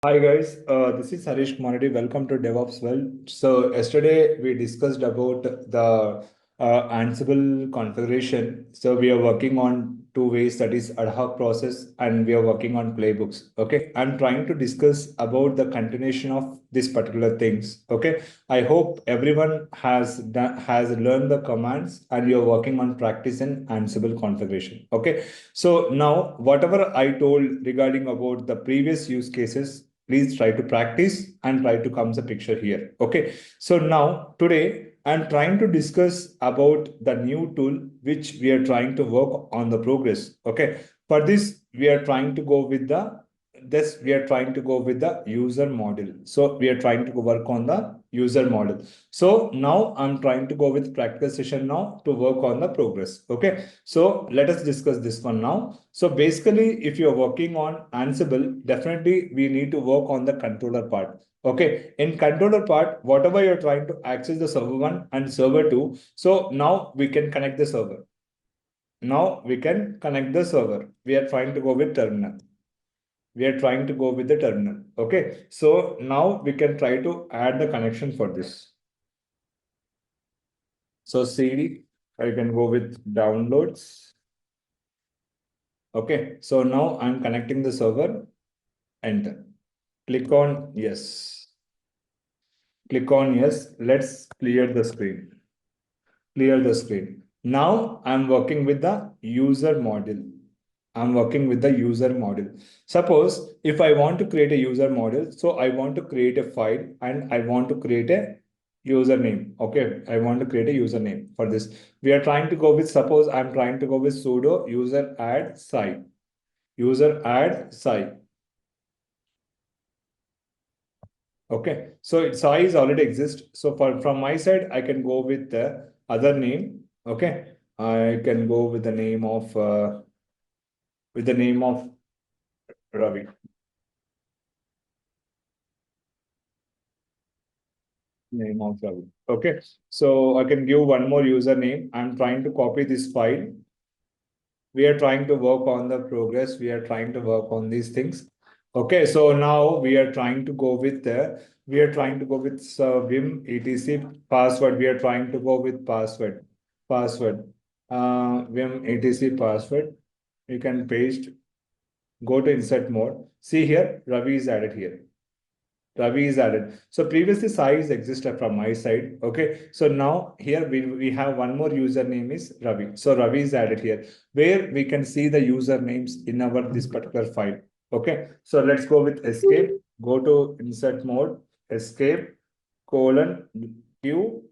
Hi guys, this is Harish Kumaradi. Welcome to DevOps World. So yesterday we discussed about the Ansible configuration. So we are working on two ways, that is ad hoc process, and we are working on playbooks. Okay, I'm trying to discuss about the continuation of these particular things. Okay, I hope everyone has learned the commands and you are working on practice in Ansible configuration. Okay, so now whatever I told regarding about the previous use cases, please try to practice and try to come the picture here. Okay, so now today I'm trying to discuss about the new tool which we are trying to work on the progress. Okay, for this we are trying to go with the user model. So we are trying to work on the user model. So now I'm trying to go with practical session now to work on the progress. Okay, so let us discuss this one now. So basically, if you're working on Ansible, definitely we need to work on the controller part. Okay, in controller part, whatever you're trying to access the server one and server two. So now we can connect the server. Now we can connect the server. We are trying to go with terminal. We are trying to go with the terminal. Okay, so now we can try to add the connection for this. So CD, I can go with downloads. Okay, so now I'm connecting the server, enter. Click on yes. Click on yes. Let's clear the screen. Clear the screen. Now I'm working with the user model. I'm working with the user model. Suppose if I want to create a user model, so I want to create a file and I want to create a username. Okay, I want to create a username for this. We are trying to go with, suppose I'm trying to go with sudo user add site. User add site. Okay, so size already exists. So from my side, I can go with the other name. Okay, I can go with the name of Ravi. Name of Ravi. Okay, so I can give one more username. I'm trying to copy this file. We are trying to work on the progress. We are trying to work on these things. Okay, so now we are trying to go with Vim etc password. We are trying to go with password. Vim etc password. You can paste. Go to insert mode. See here, Ravi is added here. Ravi is added. So previously size existed from my side. Okay. So now here we have one more username is Ravi. So Ravi is added here where we can see the usernames in our this particular file. Okay. So let's go with escape. Go to insert mode, escape, colon, Q,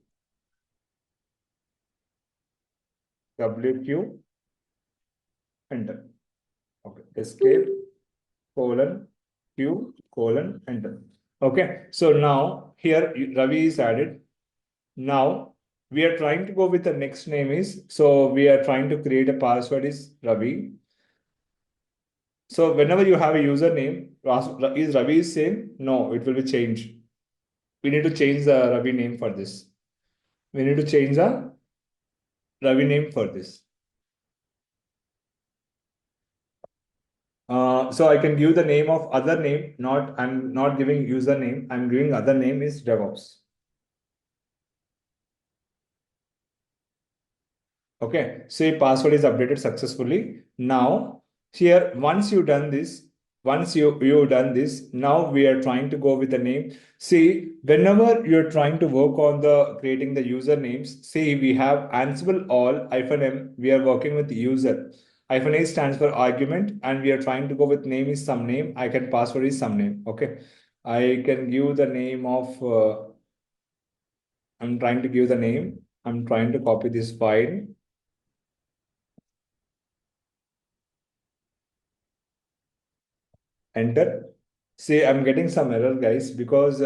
WQ, enter. Okay. Escape, colon, Q, colon, enter. Okay. So now here Ravi is added. Now we are trying to go with the next name is, so we are trying to create a password is Ravi. So whenever you have a username, is Ravi same? No, it will be changed. We need to change the Ravi name for this. We need to change the Ravi name for this. So I can give the name of other name, I'm not giving username, I'm giving other name is DevOps. Okay, say password is updated successfully. Now, here, once you've done this, now we are trying to go with the name. See, whenever you're trying to work on the creating the usernames, see, we have Ansible all -m, we are working with user. -a stands for argument, and we are trying to go with name is some name. I can password is some name. Okay, I can give the name of, I'm trying to give the name. I'm trying to copy this file. Enter. See, I'm getting some error, guys, because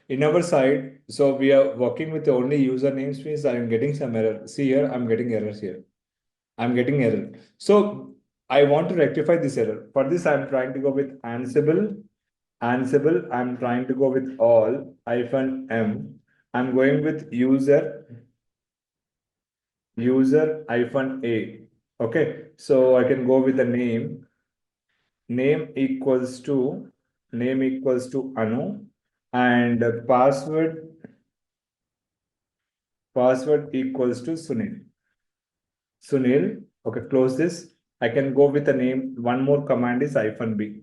in our side, so we are working with only usernames means I'm getting some error. See here, I'm getting errors here. I'm getting error. So I want to rectify this error. For this, I'm trying to go with Ansible. Ansible, I'm trying to go with all -m. I'm going with user -a. Okay, so I can go with the name name equals to Anu, and password equals to Sunil. Okay, close this. I can go with a name. One more command is -b.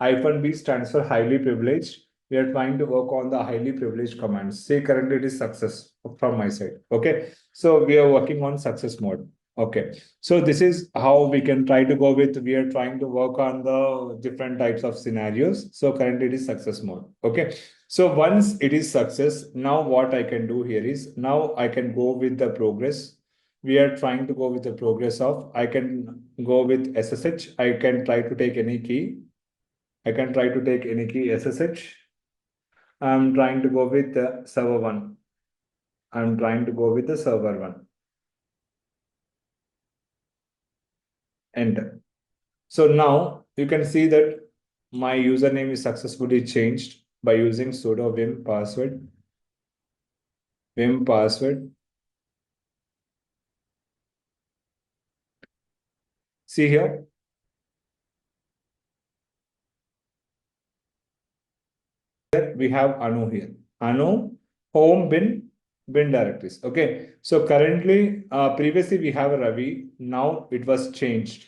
-b stands for highly privileged. We are trying to work on the highly privileged commands. Say currently it is success from my side. Okay, so we are working on success mode. Okay, so this is how we can try to go with. We are trying to work on the different types of scenarios. So currently it is success mode. Okay, so once it is success, now what I can do here is now I can go with the progress. We are trying to go with the progress of, I can go with SSH. I can try to take any key. I can try to take any key SSH. I'm trying to go with the server one. I'm trying to go with the server one. Enter. So now you can see that my username is successfully changed by using sudo vim password. See here, we have Anu here. Anu, home bin directories. Okay. So currently, previously we have a Ravi. Now it was changed.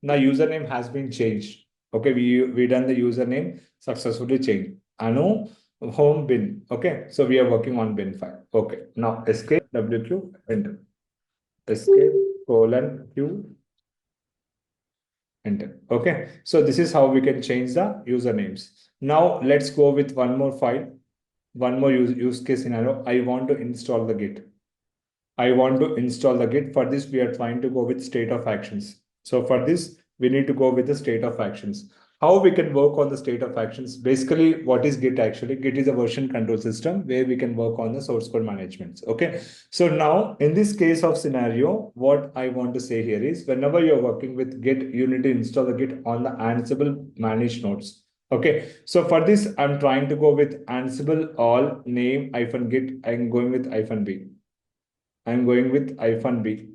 Now username has been changed. Okay. We done the username successfully changed. Anu, home bin. Okay. So we are working on bin file. Okay. Now escape WQ enter. Escape :Q enter. Okay. So this is how we can change the usernames. Now let's go with one more file. One more use case scenario. I want to install the Git. I want to install the Git. For this, we are trying to go with state of actions. So for this, we need to go with the state of actions. How we can work on the state of actions? Basically, what is Git actually? Git is a version control system where we can work on the source code management. Okay. So now in this case of scenario, what I want to say here is whenever you're working with Git, you need to install the Git on the Ansible managed nodes. Okay, so for this, I'm trying to go with Ansible all name -git. I'm going with -b. I'm going with -b.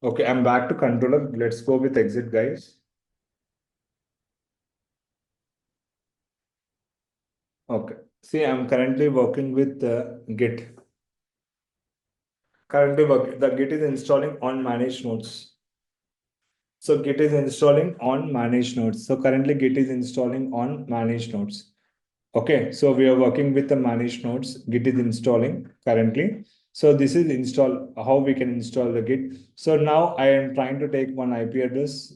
Okay, I'm back to controller. Let's go with exit, guys. Okay, see, I'm currently working with Git. Currently, the Git is installing on managed nodes. So Git is installing on managed nodes. So currently, Git is installing on managed nodes. Okay, so we are working with the managed nodes. Git is installing currently. So this is install, how we can install the Git. So now I am trying to take one IP address.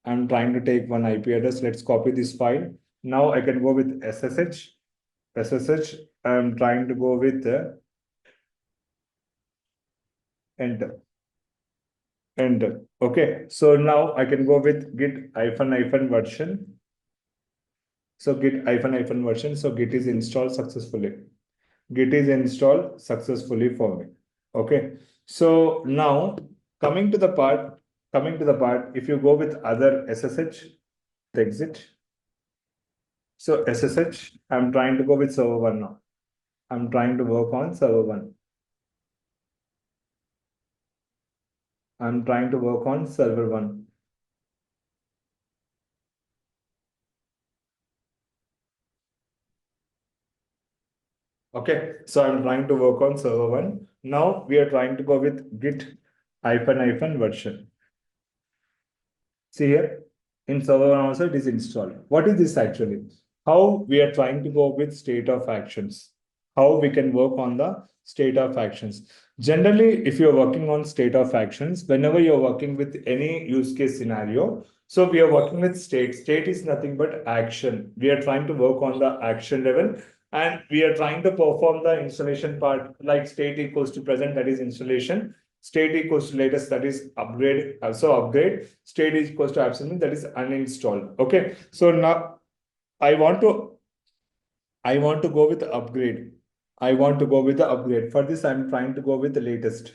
I'm trying to take one IP address. Let's copy this file. Now I can go with SSH. I'm trying to go with enter. Enter. Okay. So now I can go with git -hyphen version. So git -hyphen version. So Git is installed successfully. Git is installed successfully for me. Okay. So now coming to the part, if you go with other SSH, exit. So SSH, I'm trying to go with server one now. I'm trying to work on server one. I'm trying to work on server one. Okay, so I'm trying to work on server one. Now we are trying to go with git -hyphen version. See here, in server one also it is installed. What is this actually? How we are trying to go with state of actions. How we can work on the state of actions. Generally, if you're working on state of actions, whenever you're working with any use case scenario, so we are working with state. State is nothing but action. We are trying to work on the action level and we are trying to perform the installation part like state equals to present, that is installation. State equals to latest, that is upgrade. Also upgrade. State is equals to absent, that is uninstalled. Okay. So now I want to go with the upgrade. I want to go with the upgrade. For this, I'm trying to go with the latest.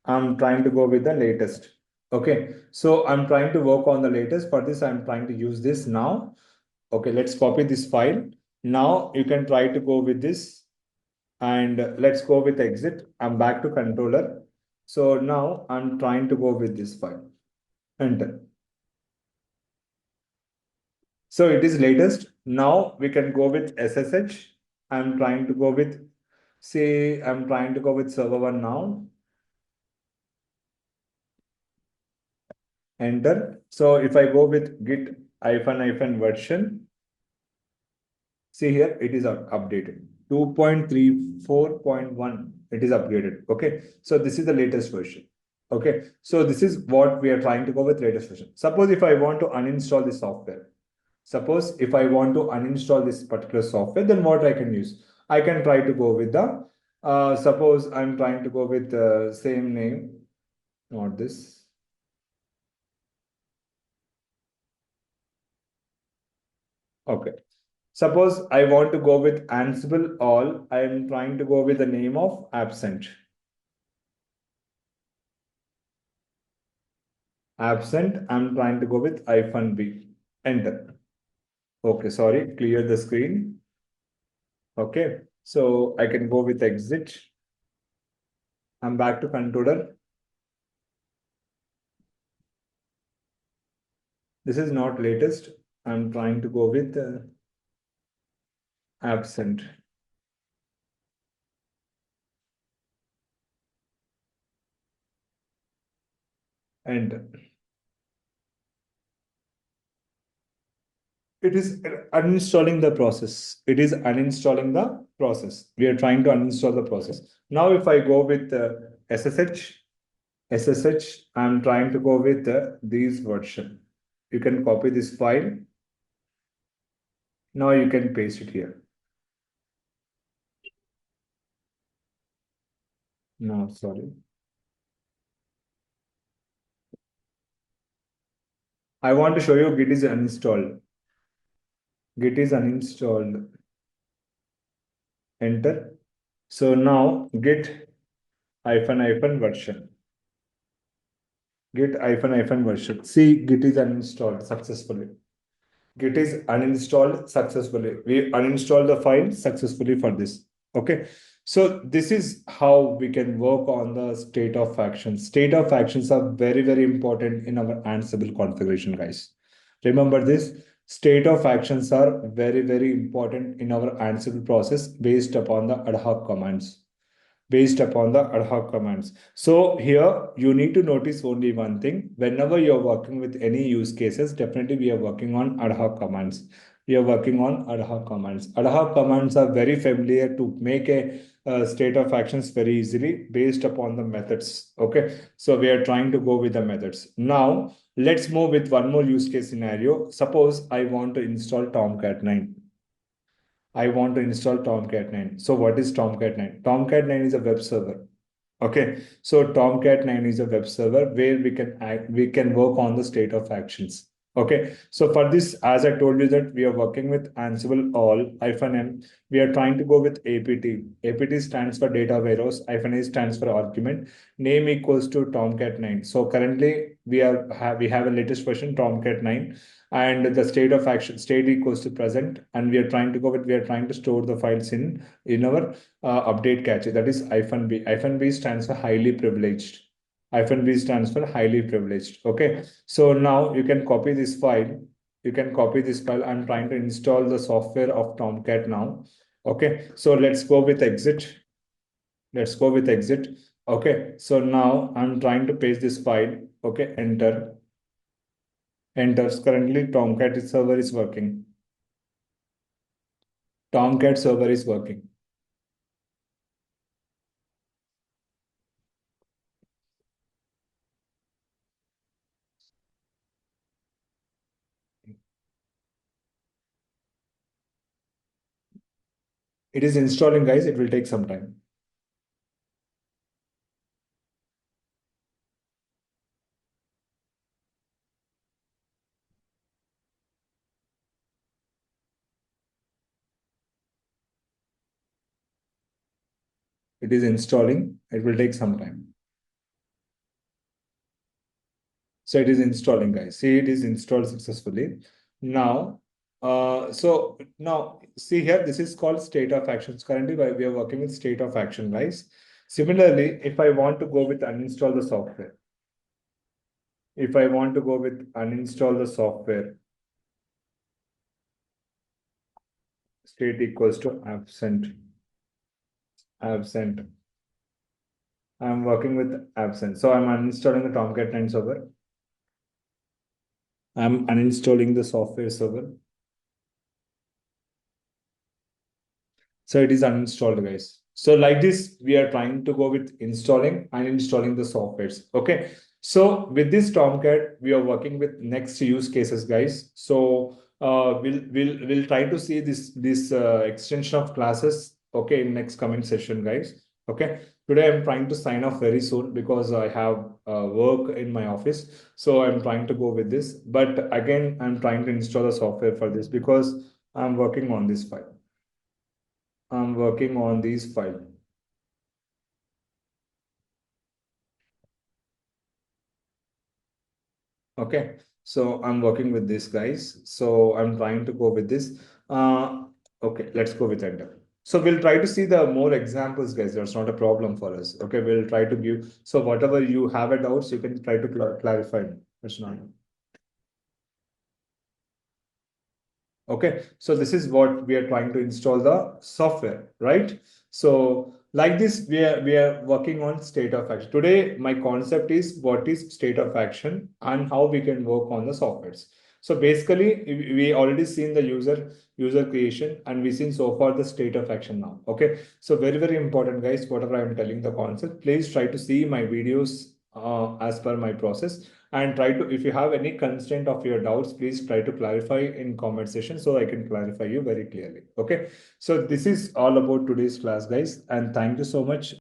I'm trying to go with the latest. Okay. So I'm trying to work on the latest. For this, I'm trying to use this now. Okay, let's copy this file. Now you can try to go with this. and let's go with exit. I'm back to controller. So now I'm trying to go with this file. Enter. So it is latest. Now we can go with SSH. I'm trying to go with, say, I'm trying to go with server one now. Enter. So if I go with git hyphen version, see here, it is updated. 2.34.1, it is upgraded. Okay. So this is the latest version. Okay. So this is what we are trying to go with latest version. Suppose if I want to uninstall the software, suppose if I want to uninstall this particular software, then what I can use? I can try to go with the, suppose I'm trying to go with the same name, not this. Okay. Suppose I want to go with Ansible all, I am trying to go with the name of absent. Absent, I'm trying to go with -b. Enter. Okay, sorry, clear the screen. Okay, so I can go with exit. I'm back to controller. This is not latest. I'm trying to go with absent. Enter. It is uninstalling the process. It is uninstalling the process. We are trying to uninstall the process. Now, if I go with SSH, I'm trying to go with this version. You can copy this file. Now you can paste it here. No, sorry. I want to show you Git is uninstalled. Git is uninstalled. Enter. So now Git version. Git version. See, Git is uninstalled successfully. Git is uninstalled successfully. We uninstalled the file successfully for this. Okay. So this is how we can work on the state of actions. State of actions are very, very important in our Ansible configuration, guys. Remember this, state of actions are very, very important in our Ansible process based upon the ad hoc commands based upon the ad hoc commands. So here you need to notice only one thing. Whenever you're working with any use cases, definitely we are working on ad hoc commands. We are working on ad hoc commands. Ad hoc commands are very familiar to make a state of actions very easily based upon the methods. Okay. So we are trying to go with the methods. Now let's move with one more use case scenario. Suppose I want to install Tomcat 9. I want to install Tomcat 9. So what is Tomcat 9? Tomcat 9 is a web server. Okay, so Tomcat 9 is a web server where we can work on the state of actions. Okay, so for this, as I told you that we are working with Ansible all -m. We are trying to go with APT. APT stands for data warehouse. -a stands for argument. Name equals to Tomcat 9. So currently we have a latest version Tomcat 9, and the state of action state equals to present, and we are trying to store the files in our update cache, that is -b. -b stands for highly privileged. -b stands for highly privileged. Okay. So now you can copy this file. You can copy this file. I'm trying to install the software of Tomcat now. Okay. So let's go with exit. Let's go with exit. Okay. So now I'm trying to paste this file. Okay. Enter. Enters. Currently Tomcat server is working. Tomcat server is working. It is installing, guys. It will take some time. It is installing. It will take some time. So it is installing, guys. See, it is installed successfully. Now So now see here, this is called state of actions. Currently, we are working with state of action, guys. Similarly, if I want to go with uninstall the software, if I want to go with uninstall the software, state equals to absent, absent. I'm working with absent. So I'm uninstalling the Tomcat 9 server. I'm uninstalling the software server. So it is uninstalled, guys. So like this, we are trying to go with installing and installing the softwares. Okay. So with this Tomcat, we are working with next use cases, guys. So we'll try to see this extension of classes. Okay, in next coming session, guys. Okay. Today I'm trying to sign off very soon because I have work in my office. So I'm trying to go with this. But again, I'm trying to install the software for this because I'm working on this file. I'm working on these file. Okay, so I'm working with this, guys. So I'm trying to go with this. Okay, let's go with enter. So we'll try to see the more examples, guys. That's not a problem for us. Okay, we'll try to give. So whatever you have a doubts, you can try to clarify. That's not. Okay, so this is what we are trying to install the software, right? So like this, we are working on state of action. Today, my concept is what is state of action and how we can work on the softwares. So basically, we already seen the user creation and we seen so far the state of action now. Okay, so very important, guys. Whatever I am telling the concept, please try to see my videos as per my process and try to, if you have any constraint of your doubts, please try to clarify in comment section so I can clarify you very clearly. Okay, so this is all about today's class, guys, and thank you so much.